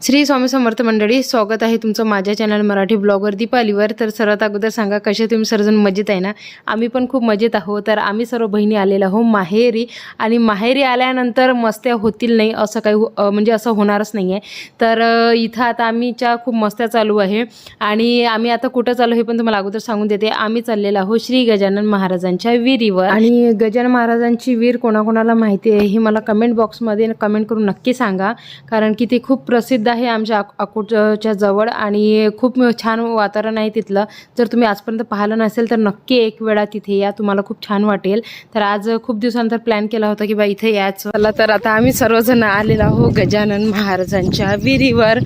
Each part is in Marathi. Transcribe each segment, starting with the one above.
श्री स्वामी समर्थ मंडळी, स्वागत आहे तुमचं माझ्या चॅनल मराठी ब्लॉगर दीपालीवर। तर सर्वात अगोदर सांगा कसे तुम्ही सर्वजण मजेत आहे ना। आम्ही पण खूप मजेत आहोत। तर आम्ही सर्व बहिणी आलेलो आहोत माहेरी, आणि माहेरी आल्यानंतर मस्त्या होतील नाही असं काही म्हणजे असं होणारच नाही आहे। तर इथं आता आम्हीच्या खूप मस्त्या चालू आहे, आणि आम्ही आता कुठं चालू हे पण तुम्हाला अगोदर सांगून देते। आम्ही चाललेलो आहोत श्री गजानन महाराजांच्या विहिरीवर, आणि गजानन महाराजांची विहीर कोणाकोणाला माहिती आहे हे मला कमेंट बॉक्समध्ये कमेंट करून नक्की सांगा, कारण की ते खूप प्रसिद्ध आहे आमच्या अकोटच्या जवळ, आणि खूप छान वातावरण आहे तिथलं। जर तुम्ही आजपर्यंत पाहिलं नसेल तर नक्की एक वेळा तिथे या, तुम्हाला खूप छान वाटेल। तर आज खूप दिवसानंतर प्लॅन केला होता की बा इथे यायचं। चला तर आता आम्ही सर्वजण आलेलो आहोत गजानन महाराजांच्या विहिरीवर,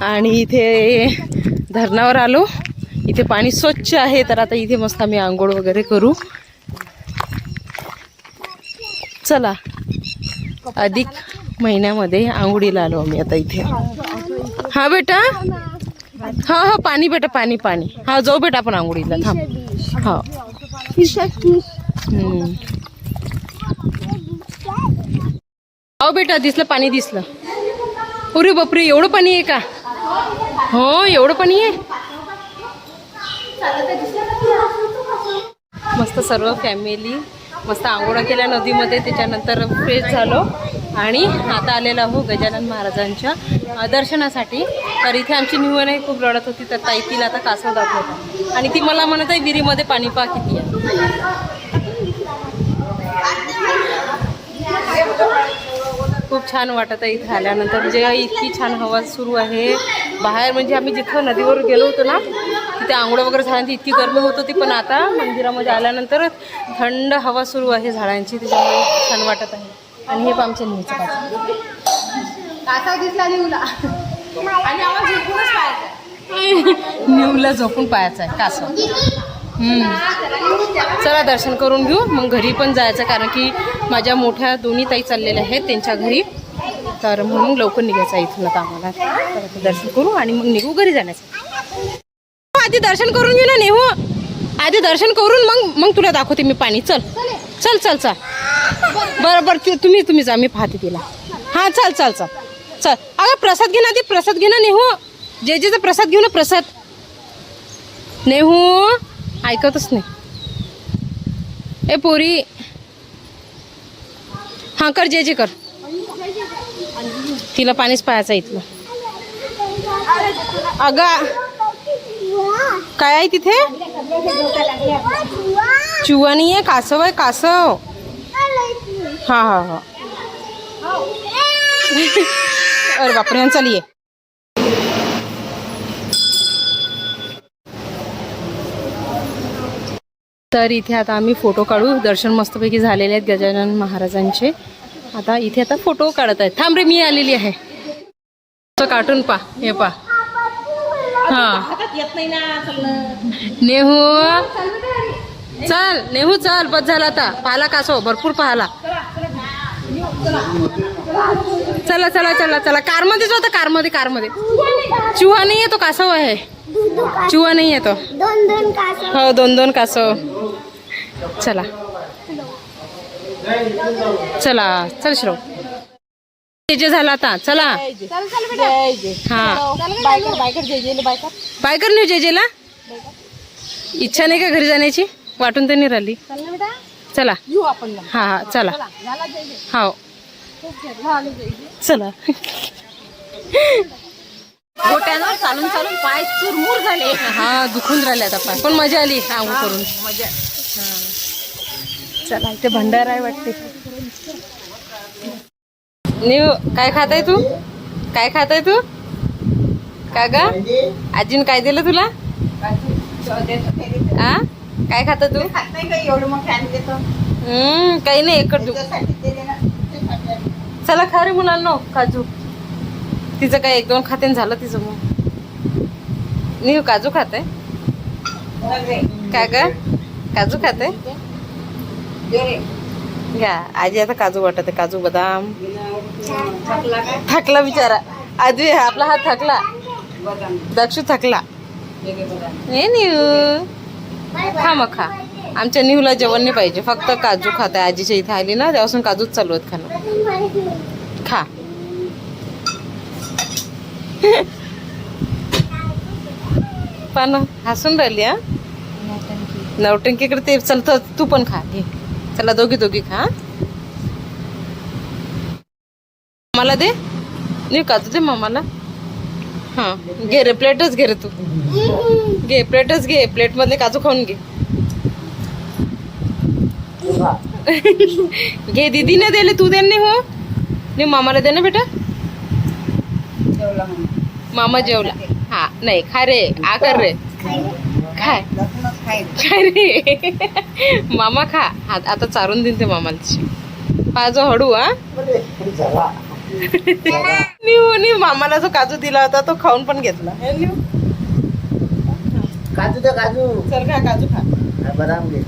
आणि इथे धरणावर आलो। इथे पाणी स्वच्छ आहे, तर आता इथे मस्त आम्ही आंघोळ वगैरे करू। चला, अधिक महिन्यामध्ये आंघोळीला आलो आम्ही आता इथे। हा बेटा, हा हा पाणी बेटा, पाणी पाणी, हा जाऊ बेटा आपण आंघोळीला, थांब। हा हो बेटा, दिसलं पाणी दिसलं। अरे बापरे, एवढं पाणी आहे का? हो एवढं पाणी आहे। मस्त सर्व फॅमिली मस्त आंघोळा केल्या नदीमध्ये, त्याच्यानंतर फ्रेश झालो आणि आता आलेलो आहो गजानन महाराजांच्या दर्शनासाठी। तर इथे आमची निवण खूप रडत होती, तर ताई तिला आता कासव दाखवतो, आणि ती मला म्हणत आहे विहिरीमध्ये पाणी पा किती आहे। खूप छान वाटत आहे इथे आल्यानंतर, म्हणजे इतकी छान हवा सुरू आहे बाहेर। म्हणजे आम्ही जिथं नदीवर गेलो होतो ना, तिथे आंघोळ वगैरे झाल्यानंतर इतकी गरमी होत होती, पण आता मंदिरामध्ये आल्यानंतर थंड हवा सुरू आहे झाडांची, त्याच्यामुळे छान वाटत आहे। आणि हे आमच्या निवचं कासव दिसला निवला, आणि आवाज झोपूनच पाहायचा, निवला झोपून पाहायचा आहे कासव। चला दर्शन करून घेऊ, मग घरी पण जायचं, कारण की माझ्या मोठ्या दोन्ही ताई चाललेल्या आहेत त्यांच्या घरी, तर म्हणून लवकर निघायचं इथून आता आम्हाला। तर दर्शन करू आणि मग निघू घरी जाण्याचं। आधी दर्शन करून घेऊ ना नेहू, आधी दर्शन करून मग तुला दाखवते मी पाणी। चल चल चल चल, बरोबर तुम्ही जा, मी पाहते तिला। हां चल चल चल चल। अगं प्रसाद घे ना, आधी प्रसाद घे ना नेहू, जेजेचा प्रसाद घेऊ ना, प्रसाद। नेहू ऐकतच नाही, ए पोरी, हां कर जे कर, तिला पाणीच पाहायचं इथलं। अगं काय आहे तिथे? चुवा नाही आहे, कासव आहे, कासव। हा हा हा, अरे बापरे, चलिये। तर इथे आता आम्ही फोटो काढू, दर्शन मस्तपैकी झालेले आहेत गजानन महाराजांचे। आता इथे आता फोटो काढत आहेत। थांब रे, मी आलेली आहे, कार्टून पा, हे पा। हा नेहू चल, नेहू चल, बस झाला आता, पाहाला कासव भरपूर पाहाला। चला चला चला चला, कारमध्येच होता, कारमध्ये कारमध्ये। चुहा नाही आहे तो, कासव आहे, चुहा नाही आहे तो। हो दोन कासव। चला चला चल श्रव, जे झाला आता, चला। हा बायकर नाही जेजेला इच्छा नाही का घरी जाण्याची, वाटून तर नाही राहिली। चला हा हा चला, हो चला। गोट्यानं चालून चालून पाय चुरमुर झाले, हा दुखून राहिले आता पाय, पण मजा आली आंघोळ करून, मजा। चला इथे भंडारा आहे वाटते। न्यू काय खात आहे तू, काय खात आहे तू? का ग आजीन काय दिलं तुला? आ काय खात तू? काही नाही, एकच। चला खा रे मुलांनो काजू, तिचं काय एक दोन खाते झालं तिचं। मग न्यू काजू खाते, काय ग काजू खाते? घ्या आजी आता काजू वाटत आहे, काजू बदाम। थकला बिचारा आजी, आपला हात थकला, दक्षू थकला। हे न्यू खा, मग खा। आमच्या निहूला जेवण नाही पाहिजे, फक्त काजू खात आहे। आजीच्या इथे आली ना तेव्हापासून काजूच चालू आहेत खाणं। खा पण हसून राहिली हा. नवटंकीकडे ते चलतं, तू पण खा घे. चला दोघी खा. मला दे, नाही काजू दे मामाला. हा घे रे, प्लेटच घे रे तू. घे प्लेटच घे, प्लेट मधले काजू खाऊन घे. घे, दीदीने दिले तू दे नाही हो. नाही मामाला दे ना बेटा. मामा जेवला. हा नाही खा रे, आ कर रे, खाय खाय रे. मामा खा. हा आता चारून देईन ते मामाला. पाजो हळू हा. निव मामाला जो काजू दिला होता तो खाऊन पण घेतला. काजू दे काजू. चल खा काजू खा. बदाम घे.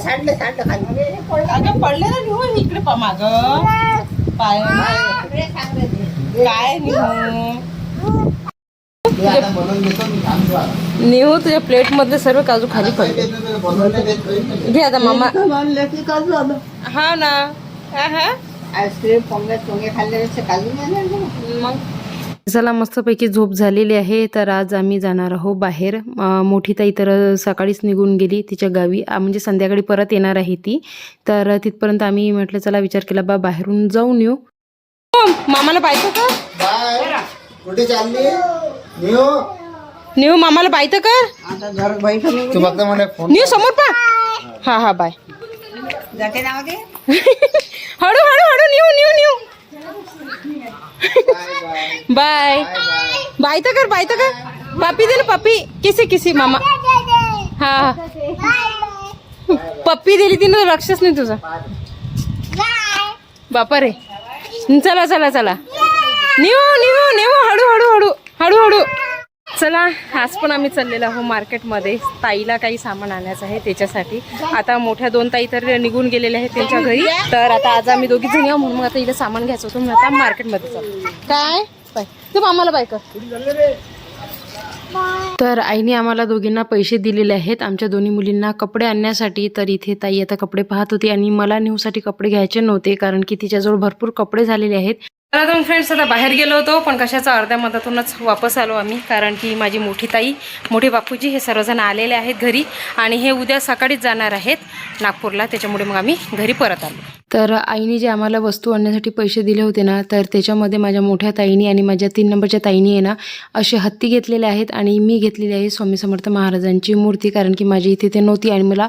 सांडलं खाली. अगं पडले ना निहो इकडे माग पाय. काय निहो तुझ्या प्लेट मधले सर्व काजू खाली पडले. घे आता मामा. काजू आलं. हा ना. आईस्क्रीम पोंगे खाल्ले काजू मग चला मस्तपैकी झोप झालेली आहे. तर आज आम्ही जाणार आहोत बाहेर. मोठी ताई तर सकाळीच निघून गेली तिच्या गावी, म्हणजे संध्याकाळी परत येणार आहे ती. तर तिथपर्यंत आम्ही म्हटलं चला विचार केला बा बाहेरून जाऊन येऊ. मामाला पाहिजे का? कुठे चालली निव मामाला पाहिजे कर. तू फक्त म्हणे फोन निव समोर पा. हा बाय. जाते ना हळू निव बाय बाय तर कर. पापी दे ना पप्पी. किसी मामा. हा पप्पी दिली तिनं, लक्षच नाही तुझं. बापा रे. चला निव हळू. चला आज पण आम्ही चाललेलो आहोत मार्केटमध्ये. ताईला काही सामान आणायचं आहे त्याच्यासाठी. आता मोठ्या 2 ताई तर निघून गेलेल्या आहेत त्यांच्या घरी. तर आता आज आम्ही दोघी जण येऊ म्हणून मग आता इथे सामान घ्यायचं होतं. मी आता मार्केटमध्ये चालू. काय बाय तू मामाला बाय कर. तर आईने आम्हाला दोघींना पैसे दिलेले आहेत आमच्या दोन्ही मुलींना कपडे आणण्यासाठी. तर इथे ताई आता कपडे पाहत होती आणि मला न्यूसाठी कपडे घ्यायचे नव्हते कारण की तिच्याजवळ भरपूर कपडे झालेले आहेत. तर दोन फ्रेंड्स आता बाहेर गेलो होतो पण कशाचा अर्ध्या मधातूनच वापस आलो आम्ही. कारण की माझी मोठी ताई, मोठे बापूजी हे सर्वजण आलेले आहेत घरी आणि हे उद्या सकाळीच जाणार आहेत नागपूरला. त्याच्यामुळे मग आम्ही घरी परत आलो. तर आईने जे आम्हाला वस्तू आणण्यासाठी पैसे दिले होते ना, तर त्याच्यामध्ये माझ्या मोठ्या ताईनी आणि माझ्या 3 नंबरच्या ताईनी आहे ना असे हत्ती घेतलेले आहेत आणि मी घेतलेली आहे स्वामी समर्थ महाराजांची मूर्ती. कारण की माझी इथे ते नव्हती आणि मला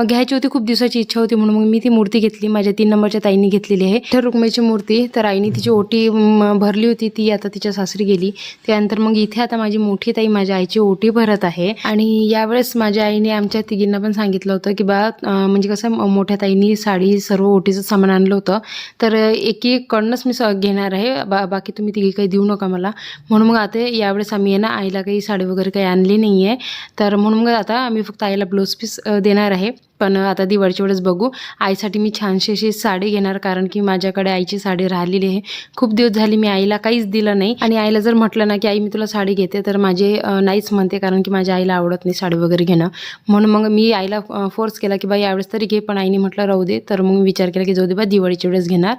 घ्यायची होती, खूप दिवसाची इच्छा होती म्हणून मग मी ती मूर्ती घेतली. माझ्या 3 नंबरच्या ताईंनी घेतलेली आहे तर रुक्मिणीची मूर्ती. तर आईने तिची ओटी भरली होती, ती आता तिच्या सासरी गेली. त्यानंतर मग इथे आता माझी मोठी ताई माझ्या आईची ओटी भरत आहे. आणि यावेळेस माझ्या आईने आमच्या तिघींना पण सांगितलं होतं की बा म्हणजे कसं मोठ्या ताईंनी साडी सर्व ओटीचं सामान आणलं होतं तर एकीकडनंच मी घेणार आहे, बाकी तुम्ही तिघी काही देऊ नका मला. म्हणून मग आता यावेळेस आम्ही आहे ना आईला काही साडी वगैरे काही आणली नाही आहे. तर म्हणून मग आता आम्ही फक्त आईला ब्लाऊज पीस देणार आहे. पण आता दिवाळीच्या वेळेस बघू. आईसाठी मी छानशी अशी साडी घेणार कारण की माझ्याकडे आईची साडी राहिलेली आहे. खूप दिवस झाली मी आईला काहीच दिलं नाही आणि आईला जर म्हटलं ना की आई मी तुला साडी घेते तर माझे नाहीच म्हणते कारण की माझ्या आईला आवडत नाही साडी वगैरे घेणं. म्हणून मग मी आईला फोर्स केला की बाई यावेळेस तरी घे, पण आईने म्हटलं राहू दे. तर मग विचार केला की जाऊ दे बा दिवाळीच्या वेळेस घेणार.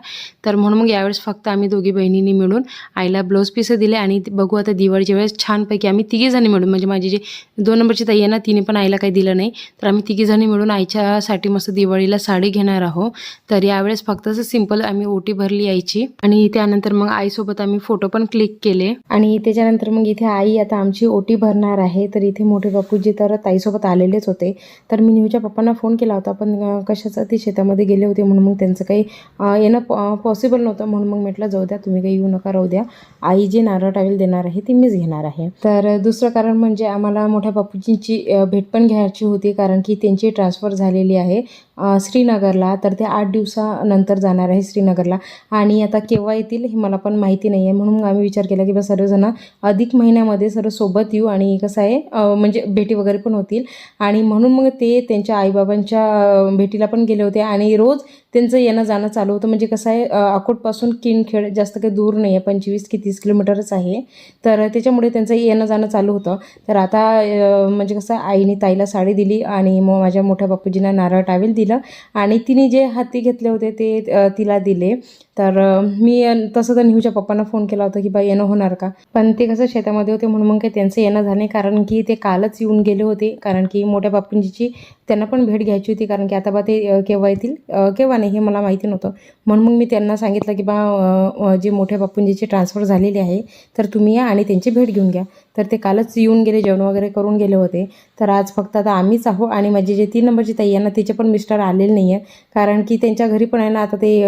तर म्हणून मग यावेळेस फक्त आम्ही दोघी बहिणींनी मिळून आईला ब्लाऊज पीस दिले आणि बघू आता दिवाळीच्या वेळेस छानपैकी आम्ही तिघीजणी मिळून, म्हणजे माझी जी 2 नंबरची ताई आहे ना तिने पण आईला काही दिलं नाही, तर आम्ही तिघीजणी मिळून आईच्यासाठी मस्त दिवाळीला साडी घेणार आहोत. तर यावेळेस फक्त असं सिंपल आम्ही ओटी भरली आईची आणि त्यानंतर मग आईसोबत आम्ही फोटो पण क्लिक केले आणि त्याच्यानंतर मग इथे आई आता आमची ओटी भरणार आहे. तर इथे मोठे बापूजी तर ताईसोबत आलेलेच होते. तर मी न्यूच्या पप्पांना फोन केला होता पण कशाचं ते शेतामध्ये गेले होते म्हणून मग त्यांचं काही येणं पॉसिबल नव्हतं. म्हणून मग म्हटलं जाऊ द्या तुम्ही काही येऊ नका, राहू द्या. आई जे नारळ टावेल देणार आहे ती मीच घेणार आहे. तर दुसरं कारण म्हणजे आम्हाला मोठ्या बापूजींची भेट पण घ्यायची होती कारण की त्यांची ट्रान्सफर झालेली आहे श्रीनगरला. तर ते 8 दिवसानंतर जाणार आहे श्रीनगरला आणि आता केव्हा येतील हे मला पण माहिती नाही आहे. म्हणून आम्ही विचार केला की बस सर्वजण अधिक महिन्यामध्ये सर्व सोबत येऊ आणि कसं आहे म्हणजे भेटी वगैरे पण होतील. आणि म्हणून मग ते त्यांच्या आईबाबांच्या भेटीला पण गेले होते आणि रोज त्यांचं येणं जाणं चालू होतं. म्हणजे कसं आहे अकोटपासून किनखेड जास्त काही दूर नाही आहे, 25 की 30 किलोमीटरच आहे. तर त्याच्यामुळे त्यांचं येणं जाणं चालू होतं. तर आता म्हणजे कसं आईने ताईला साडी दिली आणि मग माझ्या मोठ्या बापूजींना नारळ टावेल दिली दिलं आणि तिने जे हत्ती घेतले होते ते तिला दिले. तर मी तसं तर निहूच्या पप्पांना फोन केला होता की बा येणं होणार का, पण ते कसं शेतामध्ये होते म्हणून मग काही त्यांचं येणं झालं नाही, कारण की ते कालच येऊन गेले होते. कारण की मोठ्या बापूंजीची त्यांना पण भेट घ्यायची होती, कारण की आता बा ते केव्हा येतील केव्हा नाही हे मला माहिती नव्हतं. म्हणून मग मी त्यांना सांगितलं की बा जे मोठ्या बापूंजीची ट्रान्सफर झालेली आहे तर तुम्ही या आणि त्यांची भेट घेऊन घ्या. तर ते कालच येऊन गेले, जेवण वगैरे करून गेले होते. तर आज फक्त आता आम्हीच आहो आणि माझी जे 3 नंबरची ताई आहे ना तिचे पण मिस्टर आलेले नाही आहे, कारण की त्यांच्या घरी पण आहे ना आता ते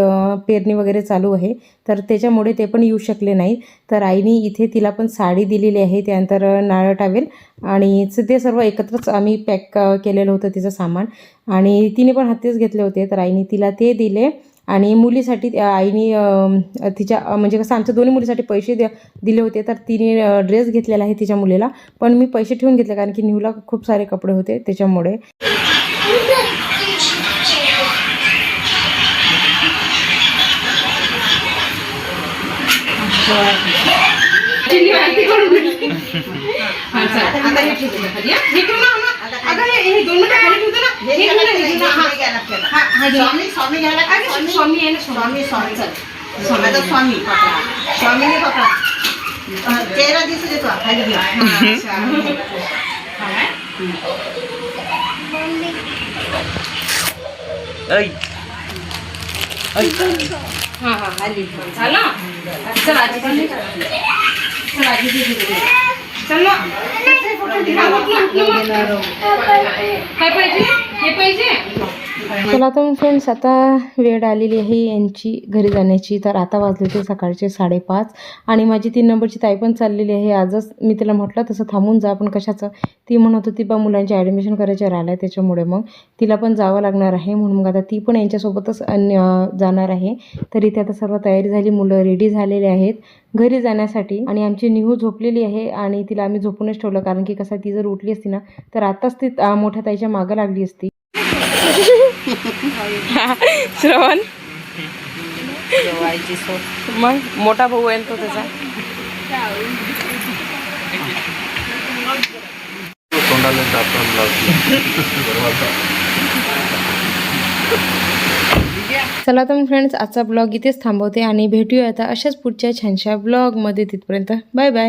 पेरणी वगैरे चालू आहे, तर त्याच्यामुळे ते पण येऊ शकले नाही. तर आईने इथे तिला पण साडी दिलेली आहे, त्यानंतर नारळ टावेल आणि ते सर्व एकत्रच आम्ही पॅक केलेलं होतं तिचं सामान. आणि तिने पण हत्तीच घेतले होते तर आईने तिला ते दिले. आणि मुलीसाठी आईने तिच्या म्हणजे कसं आमच्या दोन्ही मुलीसाठी पैसे दिले होते, तर तिने ड्रेस घेतलेला आहे तिच्या मुलीला, पण मी पैसे ठेवून घेतले कारण की न्यूला खूप सारे कपडे होते त्याच्यामुळे. स्वामी घ्यायला का? स्वामी आहे ना, स्वामी स्वामी चल आता स्वामी पकडा, स्वामीने पकडा. चेहरा दिसू देतो खाली घ्या. चला तर फ्रेंड्स, आता वेळ आलेली आहे यांची घरी जाण्याची. तर आता वाजले ते सकाळचे 5:30 आणि माझी 3 नंबरची ताई पण चाललेली आहे. आजच मी तिला म्हटलं तसं थांबून जा, पण कशाचं ती म्हणत होती बा मुलांचे ॲडमिशन करायचे राहिलं आहे, त्याच्यामुळे मग तिला पण जावं लागणार आहे. म्हणून मग आता ती पण यांच्यासोबतच जाणार आहे. तर इथे आता सर्व तयारी झाली, मुलं रेडी झालेले आहेत घरी जाण्यासाठी. आणि आमची निहू झोपलेली आहे आणि तिला आम्ही झोपूनच ठेवलं, कारण की कसं ती जर उठली असती ना तर आताच ती मोठ्या ताईच्या मागं लागली असती. श्रवण मग मोठा भाऊ आहे तो त्याचा. चला तर फ्रेंड्स, आजचा ब्लॉग इथेच थांबवते आणि भेटूया आता अशाच पुढच्या छानशा ब्लॉगमध्ये. तिथपर्यंत बाय बाय.